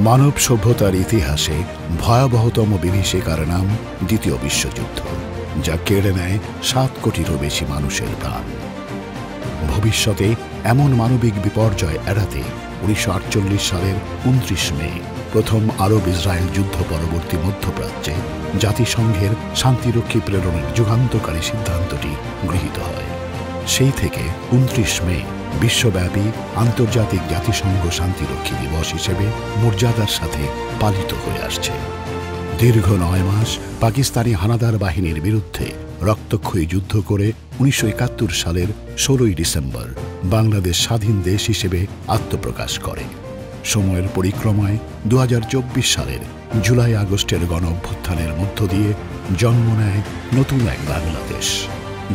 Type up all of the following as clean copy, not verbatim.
মানব সভ্যতার ইতিহাসে ভয়াবহতম বিভীষিকার নাম দ্বিতীয় বিশ্বযুদ্ধ, যা কেড়ে নেয় 7 কোটিরও বেশি মানুষের প্রাণ। ভবিষ্যতে এমন মানবিক বিপর্যয় এড়াতে 1948 সালের 29 মে প্রথম আরব ইসরায়েল যুদ্ধ পরবর্তী মধ্যপ্রাচ্যে জাতিসংঘের শান্তিরক্ষী প্রেরণের যুগান্তকারী সিদ্ধান্তটি গৃহীত হয়। সেই থেকে 29 মে বিশ্বব্যাপী আন্তর্জাতিক জাতিসংঘ শান্তিরক্ষী দিবস হিসেবে মর্যাদার সাথে পালিত হয়ে আসছে। দীর্ঘ 9 মাস পাকিস্তানি হানাদার বাহিনীর বিরুদ্ধে রক্তক্ষয়ী যুদ্ধ করে 1971 সালের 16 ডিসেম্বর বাংলাদেশ স্বাধীন দেশ হিসেবে আত্মপ্রকাশ করে। সময়ের পরিক্রমায় 2024 সালের জুলাই আগস্টের গণঅভ্যুত্থানের মধ্য দিয়ে জন্ম নেয় নতুন এক বাংলাদেশ।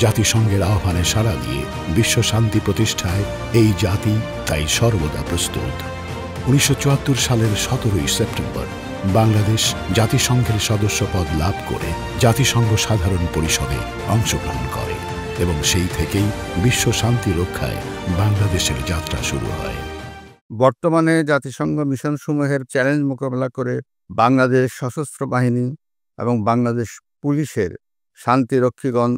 জাতিসংঘের আহ্বানে সাড়া দিয়ে বিশ্ব শান্তি প্রতিষ্ঠায় এই জাতি তাই সর্বদা প্রস্তুত। 1974 সালের 17 সেপ্টেম্বর বাংলাদেশ জাতিসংঘের সদস্যপদ লাভ করে জাতিসংঘ সাধারণ পরিষদে অংশগ্রহণ করে এবং সেই থেকেই বিশ্ব শান্তি রক্ষায় বাংলাদেশের যাত্রা শুরু হয়। বর্তমানে জাতিসংঘ মিশনসমূহের চ্যালেঞ্জ মোকাবেলা করে বাংলাদেশ সশস্ত্র বাহিনী এবং বাংলাদেশ পুলিশের শান্তিরক্ষীগণ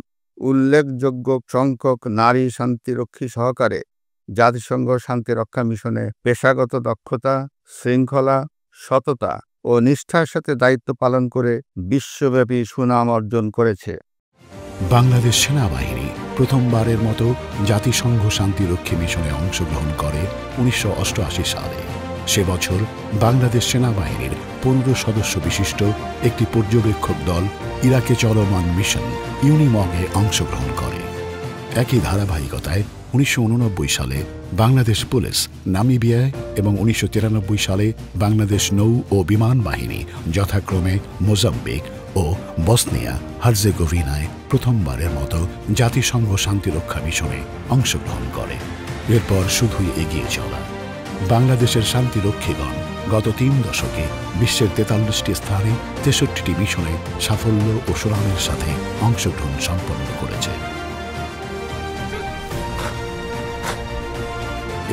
উল্লেখযোগ্য সংখ্যক নারী শান্তিরক্ষী সহকারে জাতিসংঘ শান্তিরক্ষা মিশনে পেশাগত দক্ষতা, শৃঙ্খলা, সততা ও নিষ্ঠার সাথে দায়িত্ব পালন করে বিশ্বব্যাপী সুনাম অর্জন করেছে। বাংলাদেশ সেনাবাহিনী প্রথমবারের মতো জাতিসংঘ শান্তিরক্ষী মিশনে অংশগ্রহণ করে 1988 সালে। সে বছর বাংলাদেশ সেনাবাহিনীর 15 সদস্য বিশিষ্ট একটি পর্যবেক্ষক দল ইরাকে চলমান মিশন ইউনিমগে অংশগ্রহণ করে। একই ধারাবাহিকতায় 1989 সালে বাংলাদেশ পুলিশ নামিবিয়ায় এবং 1993 সালে বাংলাদেশ নৌ ও বিমান বাহিনী যথাক্রমে মোজাম্বিক ও বসনিয়া হার্জেগোভিনায় প্রথমবারের মতো জাতিসংঘ শান্তিরক্ষা মিশনে অংশগ্রহণ করে। এরপর শুধুই এগিয়ে চলা। বাংলাদেশের শান্তিরক্ষীগণ গত 3 দশকে বিশ্বের 43টি স্থানে 63টি মিশনে সাফল্য ও সুনামের সাথে অংশগ্রহণ সম্পন্ন করেছে।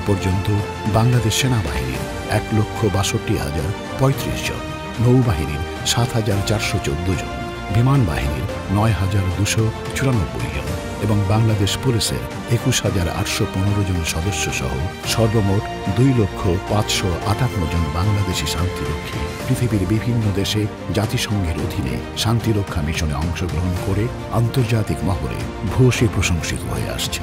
এ পর্যন্ত বাংলাদেশ সেনাবাহিনীর 1,62,035 জন, নৌবাহিনীর 7,414 জন, বিমান বাহিনীর 9,294 জন এবং বাংলাদেশ পুলিশের 21,815 জন সদস্য সহ সর্বমোট 2,558,000 জন বাংলাদেশি শান্তিরক্ষী পৃথিবীর বিভিন্ন দেশে জাতিসংঘের অধীনে শান্তিরক্ষা মিশনে অংশগ্রহণ করে আন্তর্জাতিক মহলে ভূয়সী প্রশংসিত হয়ে আসছে।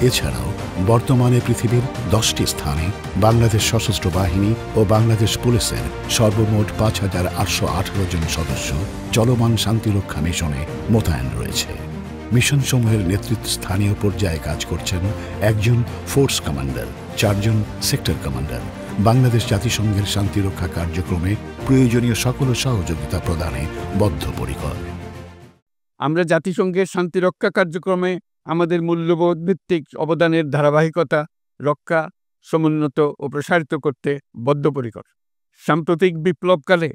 এছাড়াও বর্তমানে পৃথিবীর 10টি স্থানে বাংলাদেশ সশস্ত্র বাহিনী ও বাংলাদেশ পুলিশের সর্বমোট 5,818 জন সদস্য চলমান শান্তিরক্ষা মিশনে মোতায়েন রয়েছে। মিশনসমূহের নেতৃত্ব স্থানীয় পর্যায়ে কাজ করছেন একজন ফোর্স কমান্ডার, 4 জন সেক্টর কমান্ডার। বাংলাদেশ জাতিসংঘের শান্তিরক্ষা কার্যক্রমে প্রয়োজনীয় সকল সহযোগিতা প্রদানে বদ্ধপরিকর। আমরা জাতিসংঘের শান্তিরক্ষা কার্যক্রমে আমাদের মূল্যবোধ ভিত্তিক অবদানের ধারাবাহিকতা রক্ষা, সমুন্নত ও প্রসারিত করতে বদ্ধপরিকর। সাম্প্রতিক বিপ্লবকালে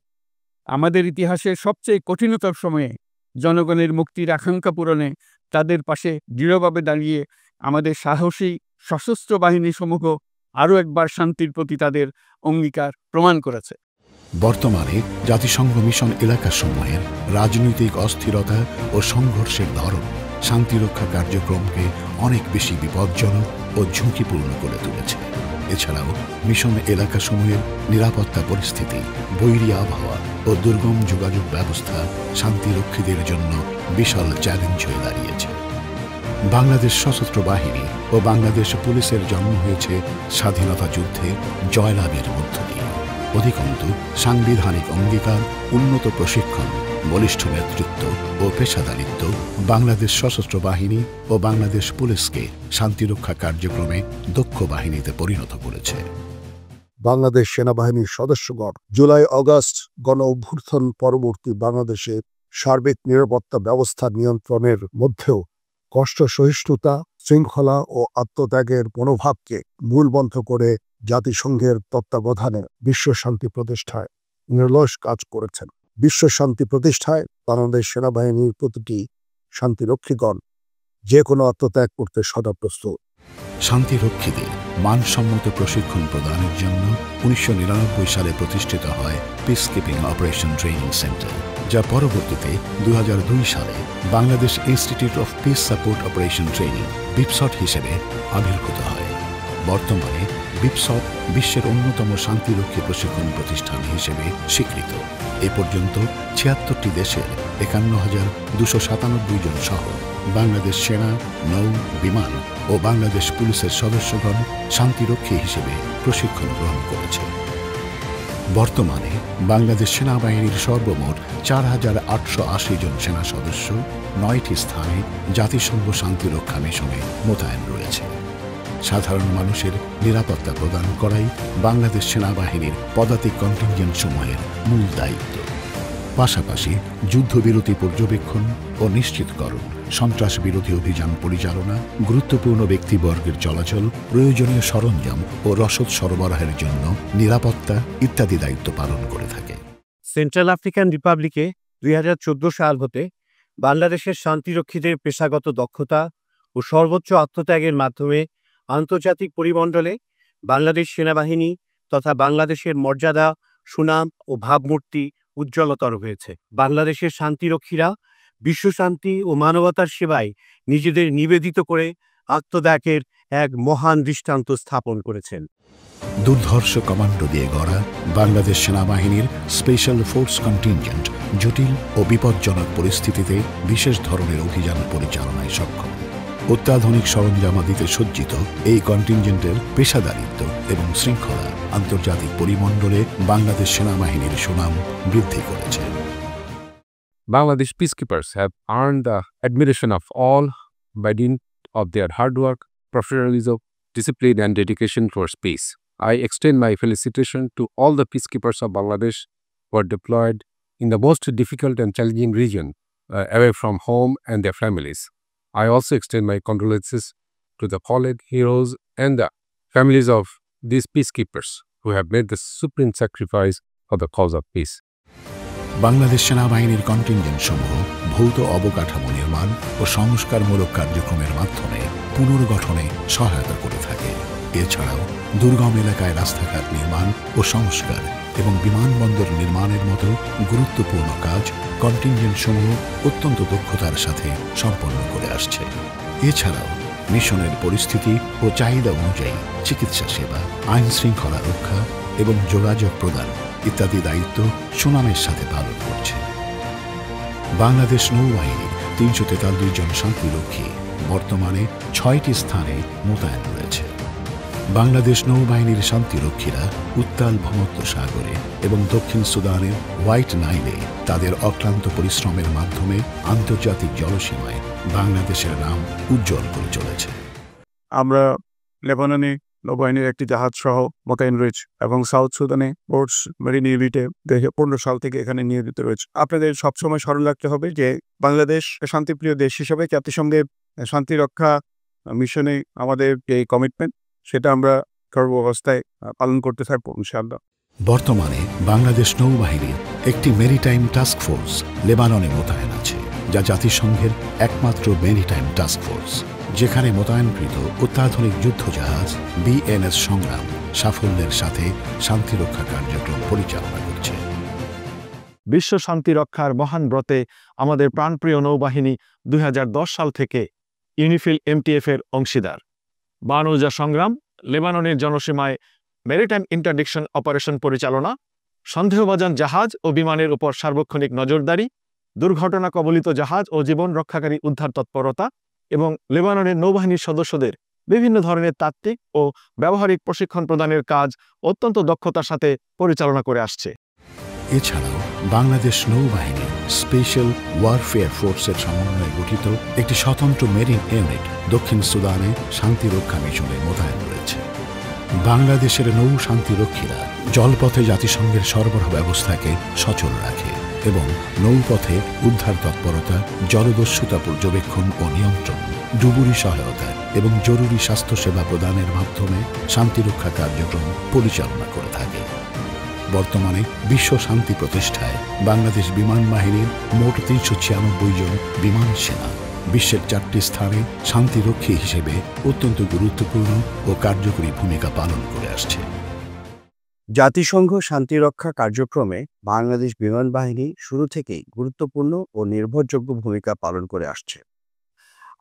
আমাদের ইতিহাসের সবচেয়ে কঠিনতর সময়ে জনগণের মুক্তির আকাঙ্ক্ষা পূরণে তাদের পাশে দৃঢ়ভাবে দাঁড়িয়ে আমাদের সাহসী সশস্ত্র বাহিনীসমূহ আরও একবার শান্তির প্রতি তাদের অঙ্গীকার প্রমাণ করেছে। বর্তমানে জাতিসংঘ মিশন এলাকাসমূহের রাজনৈতিক অস্থিরতা ও সংঘর্ষের ধরন শান্তিরক্ষা কার্যক্রমকে অনেক বেশি বিপজ্জনক ও ঝুঁকিপূর্ণ করে তুলেছে। এছাড়াও মিশন এলাকাসমূহের নিরাপত্তা পরিস্থিতি, বৈরী আবহাওয়া ও দুর্গম যোগাযোগ ব্যবস্থা শান্তিরক্ষীদের জন্য বিশাল চ্যালেঞ্জ হয়ে দাঁড়িয়েছে। বাংলাদেশ সশস্ত্র বাহিনী ও বাংলাদেশ পুলিশের জন্ম হয়েছে স্বাধীনতা যুদ্ধে জয়লাভের মধ্য দিয়ে। অধিকন্তু সাংবিধানিক অঙ্গীকার, উন্নত প্রশিক্ষণ, বলিষ্ঠ নেতৃত্ব ও পেশাদারিত্ব বাংলাদেশ সশস্ত্র বাহিনী ও বাংলাদেশ পুলিশকে শান্তিরক্ষা কার্যক্রমে দক্ষ বাহিনীতে পরিণত করেছে। বাংলাদেশ সেনাবাহিনীর সদস্যগণ জুলাই আগস্ট গণ অভ্যুত্থান পরবর্তী বাংলাদেশের সার্বিক নিরাপত্তা ব্যবস্থা নিয়ন্ত্রণের মধ্যেও কষ্ট সহিষ্ণুতা, শৃঙ্খলা ও আত্মত্যাগের মনোভাবকে মূলমন্ত্র করে জাতিসংঘের তত্ত্বাবধানে বিশ্ব শান্তি প্রতিষ্ঠায় নিরলস কাজ করেছেন। বিশ্ব শান্তি প্রতিষ্ঠায় বাংলাদেশ সেনাবাহিনীর প্রতিটি শান্তিরক্ষীগণ যে কোনো আত্মত্যাগ করতে সদা প্রস্তুত। শান্তিরক্ষীদের মানসম্মত প্রশিক্ষণ প্রদানের জন্য 1999 সালে প্রতিষ্ঠিত হয় peace keeping operation training centre, যা পরবর্তীতে 2002 সালে Bangladesh institute of peace support operation training BIPSOT হিসেবে আবির্ভূত হয়। বর্তমানে বিপসট বিশ্বের অন্যতম শান্তিরক্ষী প্রশিক্ষণ প্রতিষ্ঠান হিসেবে স্বীকৃত। এ পর্যন্ত 76টি দেশের 51,297 জন সহ বাংলাদেশ সেনা, নৌ, বিমান ও বাংলাদেশ পুলিশের সদস্যগণ শান্তিরক্ষী হিসেবে প্রশিক্ষণ গ্রহণ করেছে। বর্তমানে বাংলাদেশ সেনাবাহিনীর সর্বমোট 4,880 জন সেনা সদস্য 9টি স্থানে জাতিসংঘ শান্তিরক্ষা মিশনে মোতায়েন রয়েছে। সাধারণ মানুষের নিরাপত্তা প্রদান করাই বাংলাদেশ সেনাবাহিনীর পদাতিক কন্টিনজেন্ট সমূহের মূল দায়িত্ব। পাশাপাশি যুদ্ধবিরতি পর্যবেক্ষণ ও নিশ্চিতকরণ, সন্ত্রাস বিরোধী অভিযান পরিচালনা, গুরুত্বপূর্ণ ব্যক্তিবর্গের চলাচল, প্রয়োজনীয় সরঞ্জাম ও রসদ সরবরাহের জন্য নিরাপত্তা ইত্যাদি দায়িত্ব পালন করে থাকে। সেন্ট্রাল আফ্রিকান রিপাবলিকে 2014 সাল হতে বাংলাদেশের শান্তিরক্ষীদের পেশাগত দক্ষতা ও সর্বোচ্চ আত্মত্যাগের মাধ্যমে আন্তর্জাতিক পরিমণ্ডলে বাংলাদেশ সেনাবাহিনী তথা বাংলাদেশের মর্যাদা, সুনাম ও ভাবমূর্তি উজ্জ্বলতর হয়েছে। বাংলাদেশের শান্তিরক্ষীরা বিশ্বশান্তি ও মানবতার সেবায় নিজেদের নিবেদিত করে আত্মত্যাগের এক মহান দৃষ্টান্ত স্থাপন করেছেন। দুর্ধর্ষ কমান্ডো দিয়ে গড়া বাংলাদেশ সেনাবাহিনীর স্পেশাল ফোর্স কন্টিনজেন্ট জটিল ও বিপজ্জনক পরিস্থিতিতে বিশেষ ধরনের অভিযান পরিচালনায় সক্ষম। অত্যাধুনিক সরঞ্জামাদিতে সজ্জিত এই কন্টিনজেন্টের পেশাদারিত্ব এবং শৃঙ্খলা আন্তর্জাতিক পরিমণ্ডলে বাংলাদেশ সেনাবাহিনীর সুনাম বৃদ্ধি করেছে। Bangladesh peacekeepers have earned the admiration of all by dint of their hard work, professionalism, discipline, and dedication towards peace. I extend my felicitation to all the peacekeepers of Bangladesh who are deployed in the most difficult and challenging region away from home and their families. I also extend my condolences to the fallen heroes and the families of these peacekeepers who have made the supreme sacrifice for the cause of peace. Bangladesh সেনাবাহিনীর contingent সমূহ ভৌত অবকাঠামো নির্মাণ ও সংস্কারমূলক কার্যক্রমের মাধ্যমে পুনর্গঠনে সহায়তা করে থাকে। এছাড়াও দুর্গম এলাকায় রাস্তাঘাট নির্মাণ ও সংস্কার এবং বিমানবন্দর নির্মাণের মতো গুরুত্বপূর্ণ কাজ কন্টিনজেন্ট সমূহ অত্যন্ত দক্ষতার সাথে সম্পন্ন করে আসছে। এছাড়াও মিশনের পরিস্থিতি ও চাহিদা অনুযায়ী চিকিৎসা সেবা, আইন শৃঙ্খলা রক্ষা এবং যোগাযোগ প্রদান ইত্যাদি দায়িত্ব সুনামের সাথে পালন করছে। বাংলাদেশ নৌবাহিনীর 343 জন শান্তিরক্ষী বর্তমানে 6টি স্থানে মোতায়েন রয়েছে। বাংলাদেশ নৌবাহিনীর শান্তিরক্ষীরা উত্তাল ভূমধ্যসাগরে এবং দক্ষিণ সুদানের হোয়াইট নাইলে তাদের অক্লান্ত পরিশ্রমের মাধ্যমে আন্তর্জাতিক জলসীমায় বাংলাদেশের নাম উজ্জ্বল করে চলেছে। আমরা লেবাননে নৌবাহিনীর একটি জাহাজ সহ মোতায়েন রয়েছে এবং সাউথ সুদানে পোর্টস মেরিন ইউনিটে 2015 সাল থেকে এখানে নিয়োজিত রয়েছে। আপনাদের সবসময় স্মরণ রাখতে হবে যে বাংলাদেশ শান্তিপ্রিয় দেশ হিসেবে জাতিসংঘের শান্তিরক্ষা মিশনে আমাদের যে কমিটমেন্ট সেটা আমরা সর্বাবস্থায় পালন করতে থাকবো ইনশাআল্লাহ। বর্তমানে বাংলাদেশ নৌবাহিনীর একটি মেরিটাইম টাস্ক ফোর্স লেবাননে মোতায়েন আছে, যা জাতিসংঘের একমাত্র মেরিটাইম টাস্ক ফোর্স, যেখানে মোতায়েনকৃত অত্যাধুনিক যুদ্ধজাহাজ বিএনএস সংগ্রাম সাফল্যের সাথে শান্তিরক্ষা কার্যক্রম পরিচালনা করছে। বিশ্ব শান্তি রক্ষার মহান ব্রতে আমাদের প্রাণপ্রিয় নৌবাহিনী 2010 সাল থেকে ইউনিফিল MTF এর অংশীদার। বানৌজা সংগ্রাম লেবাননের জনসীমায় মেরিটাইম ইন্টারডিকশন অপারেশন পরিচালনা, সন্দেহভাজন জাহাজ ও বিমানের উপর সার্বক্ষণিক নজরদারি, দুর্ঘটনা কবলিত জাহাজ ও জীবন রক্ষাকারী উদ্ধার তৎপরতা এবং লেবাননের নৌবাহিনীর সদস্যদের বিভিন্ন ধরনের তাত্ত্বিক ও ব্যবহারিক প্রশিক্ষণ প্রদানের কাজ অত্যন্ত দক্ষতার সাথে পরিচালনা করে আসছে। এছাড়াও বাংলাদেশ নৌবাহিনী স্পেশাল ওয়ারফেয়ার ফোর্সের সমন্বয়ে গঠিত একটি স্বতন্ত্র মেরিন ইউনিট দক্ষিণ সুদানে শান্তিরক্ষা মিশনে মোতায়েন রয়েছে। বাংলাদেশের নৌ শান্তিরক্ষীরা জলপথে জাতিসংঘের সরবরাহ ব্যবস্থাকে সচল রাখে এবং নৌপথে উদ্ধার তৎপরতা, জলদস্যুতা পর্যবেক্ষণ ও নিয়ন্ত্রণ, ডুবুরি সহায়তা এবং জরুরি স্বাস্থ্যসেবা প্রদানের মাধ্যমে শান্তিরক্ষা কার্যক্রম পরিচালনা করে থাকে। বর্তমানে বিশ্ব শান্তি প্রতিষ্ঠায় বাংলাদেশ বিমান বাহিনীর মোট 396 জন বিমান সেনা বিশ্বের 4টি স্থানে শান্তিরক্ষী হিসেবে অত্যন্ত গুরুত্বপূর্ণ ও কার্যকরী ভূমিকা পালন করে আসছে। জাতিসংঘ শান্তিরক্ষা কার্যক্রমে বাংলাদেশ বিমান বাহিনী শুরু থেকেই গুরুত্বপূর্ণ ও নির্ভরযোগ্য ভূমিকা পালন করে আসছে।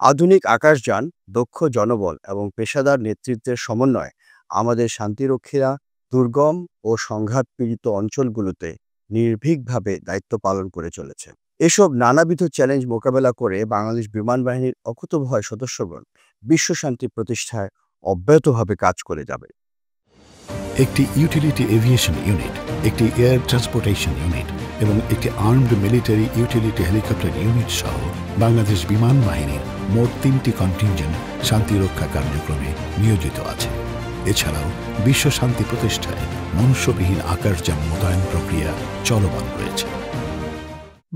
আধুনিক আকাশযান, দক্ষ জনবল এবং পেশাদার নেতৃত্বের সমন্বয়ে আমাদের শান্তিরক্ষীরা দুর্গম ও সংঘাতপীড়িত অঞ্চলগুলোতে নির্ভীকভাবে দায়িত্ব পালন করে চলেছে। এসব নানাবিধ চ্যালেঞ্জ মোকাবেলা করে বাংলাদেশ বিমান বাহিনীর অকুতোভয় সদস্যগণ বিশ্বশান্তি প্রতিষ্ঠায় অব্যাহতভাবে কাজ করে যাবে। একটি ইউটিলিটি এভিয়েশন ইউনিট, একটি এয়ার ট্রান্সপোর্টেশন ইউনিট এবং একটি armed military utility helicopter unit সহ বাংলাদেশ বিমান বাহিনীর মোট 3টি কন্টিনজেন্ট শান্তিরক্ষা কার্যক্রমে নিয়োজিত আছে। এছাড়াও বিশ্ব শান্তি প্রতিষ্ঠায় মনুষ্যবিহীন আকাশযান মোতায়েন প্রক্রিয়া চলমান রয়েছে।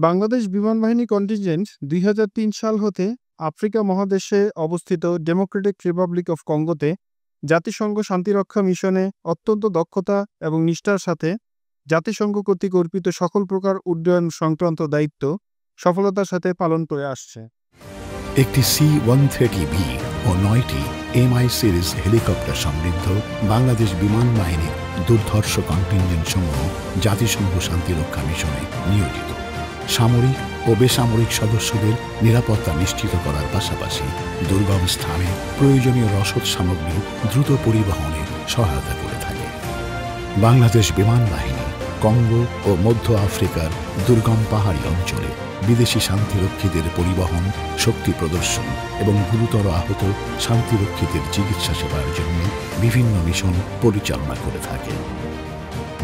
বাংলাদেশ বিমান বাহিনী কন্টিনজেন্ট 2003 সাল হতে আফ্রিকা মহাদেশে অবস্থিত ডেমোক্রেটিক রিপাবলিক অফ কঙ্গোতে জাতিসংঘ শান্তিরক্ষা মিশনে অত্যন্ত দক্ষতা এবং নিষ্ঠার সাথে জাতিসংঘ কর্তৃক অর্পিত সকল প্রকার উড্ডয়ন সংক্রান্ত দায়িত্ব সফলতার সাথে পালন করে আসছে। একটি C-130B ও 9টি MI সিরিজ হেলিকপ্টার সমৃদ্ধ বাংলাদেশ বিমান বাহিনীর দুর্ধর্ষ কন্টিনজেন্ট সমূহ জাতিসংঘ শান্তিরক্ষা মিশনে নিয়োজিত। সামরিক ও বেসামরিক সদস্যদের নিরাপত্তা নিশ্চিত করার পাশাপাশি দুর্গম স্থানে প্রয়োজনীয় রসদ সামগ্রী দ্রুত পরিবহনে সহায়তা করে থাকে। বাংলাদেশ বিমান বাহিনী কঙ্গো ও মধ্য আফ্রিকার দুর্গম পাহাড়ি অঞ্চলে বিদেশি শান্তিরক্ষীদের পরিবহন, শক্তি প্রদর্শন এবং গুরুতর আহত শান্তিরক্ষীদের চিকিৎসা সেবার জন্য বিভিন্ন মিশন পরিচালনা করে থাকে।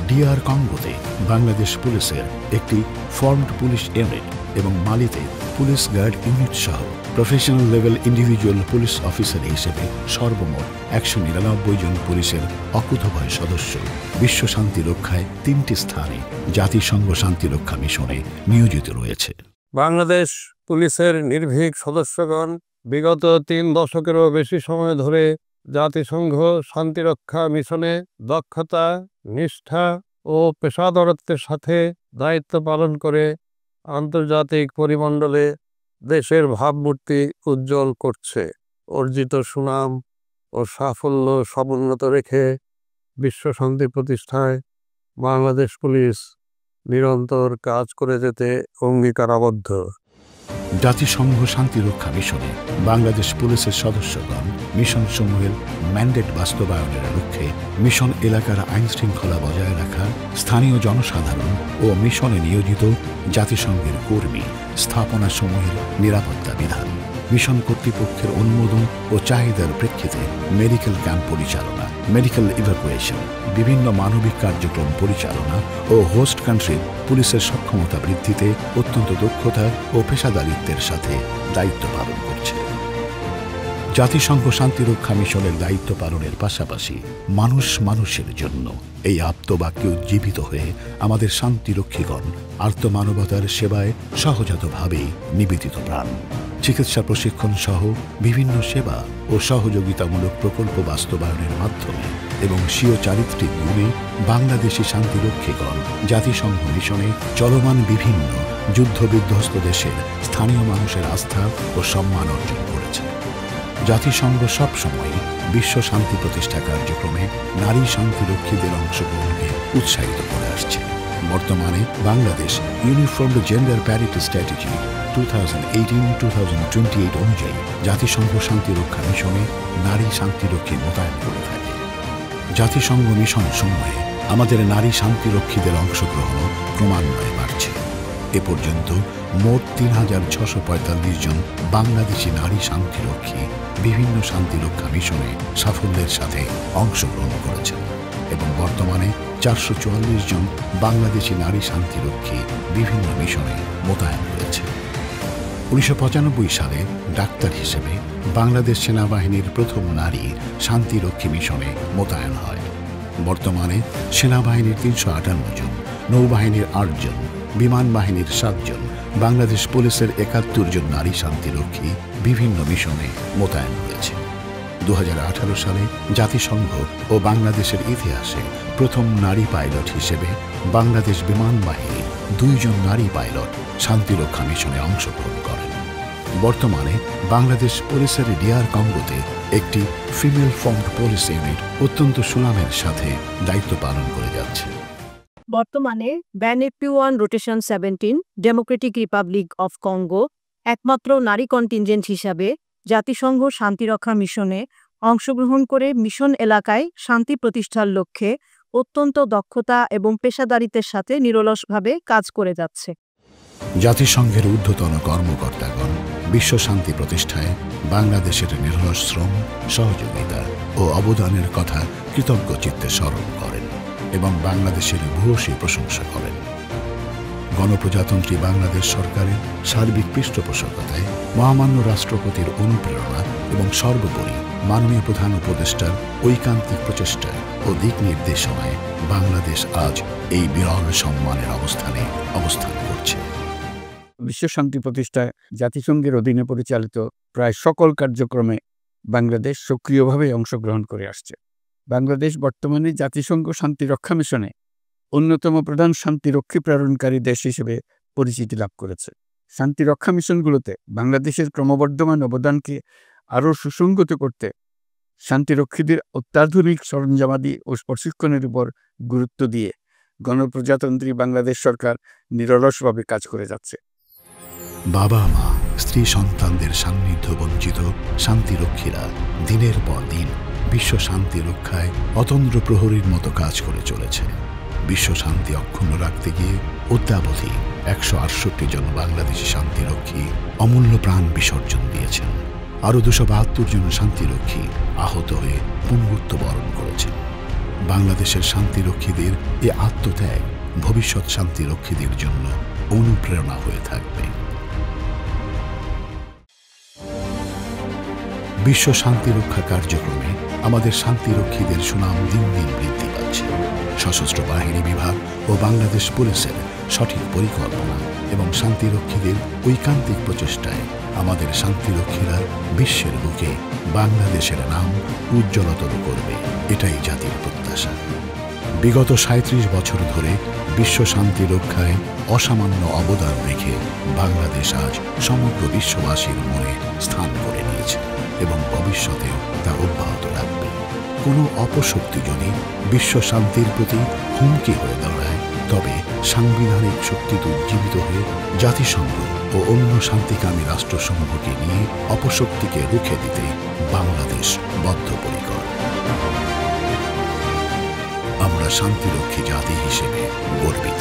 DR কঙ্গোতে বাংলাদেশ পুলিশের একটি ফর্মড পুলিশ ইউনিট এবং মালিতে পুলিশ গার্ড ইউনিট সহ professional level individual police officer হিসেবে সর্বমোট 199 জন পুলিশের অকুতোভয় সদস্য বিশ্ব শান্তি রক্ষায় 3টি স্থানে জাতিসংঘ শান্তিরক্ষা মিশনে নিয়োজিত রয়েছে। বাংলাদেশ পুলিশের নির্ভীক সদস্যগণ বিগত 3 দশকেরও বেশি সময় ধরে জাতিসংঘ শান্তিরক্ষা মিশনে দক্ষতা, নিষ্ঠা ও পেশাদারত্বের সাথে দায়িত্ব পালন করে আন্তর্জাতিক পরিমণ্ডলে দেশের ভাবমূর্তি উজ্জ্বল করছে। অর্জিত সুনাম ও সাফল্য সমুন্নত রেখে বিশ্ব শান্তি প্রতিষ্ঠায় বাংলাদেশ পুলিশ নিরন্তর কাজ করে যেতে অঙ্গীকারাবদ্ধ। জাতিসংঘ শান্তিরক্ষা মিশনে বাংলাদেশ পুলিশের সদস্যগণ মিশন সমূহের ম্যান্ডেট বাস্তবায়নের লক্ষ্যে মিশন এলাকার আইনশৃঙ্খলা বজায় রাখা, স্থানীয় জনসাধারণ ও মিশনে নিয়োজিত জাতিসংঘের কর্মী, স্থাপনাসমূহের নিরাপত্তা বিধান, মিশন কর্তৃপক্ষের অনুমোদন ও চাহিদার প্রেক্ষিতে মেডিকেল ক্যাম্প পরিচালনা, মেডিকেল ইভাকুয়েশন, বিভিন্ন মানবিক কার্যক্রম পরিচালনা ও হোস্ট কান্ট্রির পুলিশের সক্ষমতা বৃদ্ধিতে অত্যন্ত দক্ষতা ও পেশাদারিত্বের সাথে দায়িত্ব পালন করছে। জাতিসংঘ শান্তিরক্ষা মিশনের দায়িত্ব পালনের পাশাপাশি মানুষ মানুষের জন্য এই আপ্তবাক্যে উজ্জীবিত হয়ে আমাদের শান্তিরক্ষীগণ আর্তমানবতার সেবায় সহজাতভাবেই নিবেদিত প্রাণ। চিকিৎসা প্রশিক্ষণ সহ বিভিন্ন সেবা ও সহযোগিতামূলক প্রকল্প বাস্তবায়নের মাধ্যমে এবং স্বীয় চারিত্রিক গুণে বাংলাদেশি শান্তিরক্ষীগণ জাতিসংঘ মিশনে চলমান বিভিন্ন যুদ্ধবিধ্বস্ত দেশের স্থানীয় মানুষের আস্থা ও সম্মান অর্জন করেছে। জাতিসংঘ সবসময় বিশ্ব শান্তি প্রতিষ্ঠা কার্যক্রমে নারী শান্তিরক্ষীদের অংশগ্রহণকে উৎসাহিত করে আসছে। বর্তমানে বাংলাদেশ ইউনিফর্মড জেন্ডার প্যারিটি স্ট্র্যাটেজি 2018-2028 অনুযায়ী জাতিসংঘ শান্তিরক্ষা মিশনে নারী শান্তিরক্ষী মোতায়েন করে থাকে। জাতিসংঘ মিশন সমূহে আমাদের নারী শান্তিরক্ষীদের অংশগ্রহণ ক্রমান্বয়ে বাড়ছে। এ পর্যন্ত মোট 3645 জন বাংলাদেশি নারী শান্তিরক্ষী বিভিন্ন শান্তিরক্ষা মিশনে সাফল্যের সাথে অংশগ্রহণ করেছেন এবং বর্তমানে 444 জন বাংলাদেশি নারী শান্তিরক্ষী বিভিন্ন মিশনে মোতায়েন রয়েছে। 1995 সালে ডাক্তার হিসেবে বাংলাদেশ সেনাবাহিনীর প্রথম নারী শান্তিরক্ষী মিশনে মোতায়েন হয়। বর্তমানে সেনাবাহিনীর 358 জন, নৌবাহিনীর 8 জন, বিমান বাহিনীর 7 জন, বাংলাদেশ পুলিশের 71 জন নারী শান্তিরক্ষী বিভিন্ন মিশনে মোতায়েন রয়েছে। 2018 সালে জাতিসংঘ ও বাংলাদেশের ইতিহাসে প্রথম নারী পাইলট হিসেবে বাংলাদেশ বিমান বাহিনীর 2 জন নারী পাইলট শান্তিরক্ষা মিশনে অংশগ্রহণ করেন। বর্তমানে বাংলাদেশ পুলিশের ডিআর কঙ্গোতে একটি ফিমেল ফর্মড পুলিশ ইউনিট অত্যন্ত সুনামের সাথে দায়িত্ব পালন করে যাচ্ছে। বর্তমানে BANFP1 rotation 17 Democratic Republic of Congo একমাত্র নারী কন্টিনজেন্ট হিসাবে জাতিসংঘ শান্তিরক্ষা মিশনে অংশগ্রহণ করে মিশন এলাকায় শান্তি প্রতিষ্ঠার লক্ষ্যে অত্যন্ত দক্ষতা এবং পেশাদারিত্বের সাথে নিরলসভাবে কাজ করে যাচ্ছে। জাতিসংঘের ঊর্ধ্বতন কর্মকর্তাগণ বিশ্ব শান্তি প্রতিষ্ঠায় বাংলাদেশের নিরলস শ্রম, সহযোগিতা ও অবদানের কথা কৃতজ্ঞ চিত্তে স্মরণ করেন এবং বাংলাদেশের ভূয়সী প্রশংসা করেন। গণপ্রজাতন্ত্রী বাংলাদেশ সরকারের সার্বিক পৃষ্ঠপোষকতায় মহামান্য রাষ্ট্রপতির অনুপ্রেরণা এবং সর্বোপরি মাননীয় প্রধান উপদেষ্টার ঐকান্তিক প্রচেষ্টা ও দিক নির্দেশনায় বাংলাদেশ আজ এই বিরল সম্মানের অবস্থান করছে। বিশ্ব শান্তি প্রতিষ্ঠায় জাতিসংঘের অধীনে পরিচালিত প্রায় সকল কার্যক্রমে বাংলাদেশ সক্রিয়ভাবে অংশগ্রহণ করে আসছে। বাংলাদেশ বর্তমানে জাতিসংঘ শান্তিরক্ষা মিশনে অন্যতম প্রধান শান্তিরক্ষী প্রেরণকারী দেশ হিসেবে পরিচিতি লাভ করেছে। শান্তিরক্ষা মিশনগুলোতে বাংলাদেশের ক্রমবর্ধমান অবদানকে আরও সুসংগত করতে শান্তিরক্ষীদের অত্যাধুনিক সরঞ্জামাদি ও প্রশিক্ষণের উপর গুরুত্ব দিয়ে গণপ্রজাতন্ত্রী বাংলাদেশ সরকার নিরলসভাবে কাজ করে যাচ্ছে। বাবা মা, স্ত্রী সন্তানদের সান্নিধ্য বঞ্চিত শান্তিরক্ষীরা দিনের পর দিন বিশ্ব শান্তি রক্ষায় অতন্দ্র প্রহরীর মতো কাজ করে চলেছে। বিশ্ব শান্তি অক্ষুণ্ণ রাখতে গিয়ে অদ্যাবধি 168 জন বাংলাদেশি শান্তিরক্ষী অমূল্য প্রাণ বিসর্জন দিয়েছেন। আরও 272 জন শান্তিরক্ষী আহত হয়ে পঙ্গুত্ব বরণ করেছেন। বাংলাদেশের শান্তিরক্ষীদের এ আত্মত্যাগ ভবিষ্যৎ শান্তিরক্ষীদের জন্য অনুপ্রেরণা হয়ে থাকবে। বিশ্ব শান্তিরক্ষা কার্যক্রমে আমাদের শান্তিরক্ষীদের সুনাম দিন দিন বৃদ্ধি পাচ্ছে। সশস্ত্র বাহিনী বিভাগ ও বাংলাদেশ পুলিশের সঠিক পরিকল্পনা এবং শান্তিরক্ষীদের ঐকান্তিক প্রচেষ্টায় আমাদের শান্তিরক্ষীরা বিশ্বের বুকে বাংলাদেশের নাম উজ্জ্বলতর করবে, এটাই জাতির প্রত্যাশা। বিগত 37 বছর ধরে বিশ্ব শান্তি রক্ষায় অসামান্য অবদান রেখে বাংলাদেশ আজ সমগ্র বিশ্ববাসীর মনে স্থান করে নিয়েছে এবং ভবিষ্যতেও তা অব্যাহত রাখবে। কোনো অপশক্তি যদি বিশ্ব শান্তির প্রতি হুমকি হয়ে দাঁড়ায়, তবে সাংবিধানিক শক্তিতে উজ্জীবিত হয়ে জাতিসংঘ ও অন্য শান্তিকামী রাষ্ট্রসমূহকে নিয়ে অপশক্তিকে রুখে দিতে বাংলাদেশ বদ্ধপরিকর। আমরা শান্তিরক্ষী জাতি হিসেবে গর্বিত।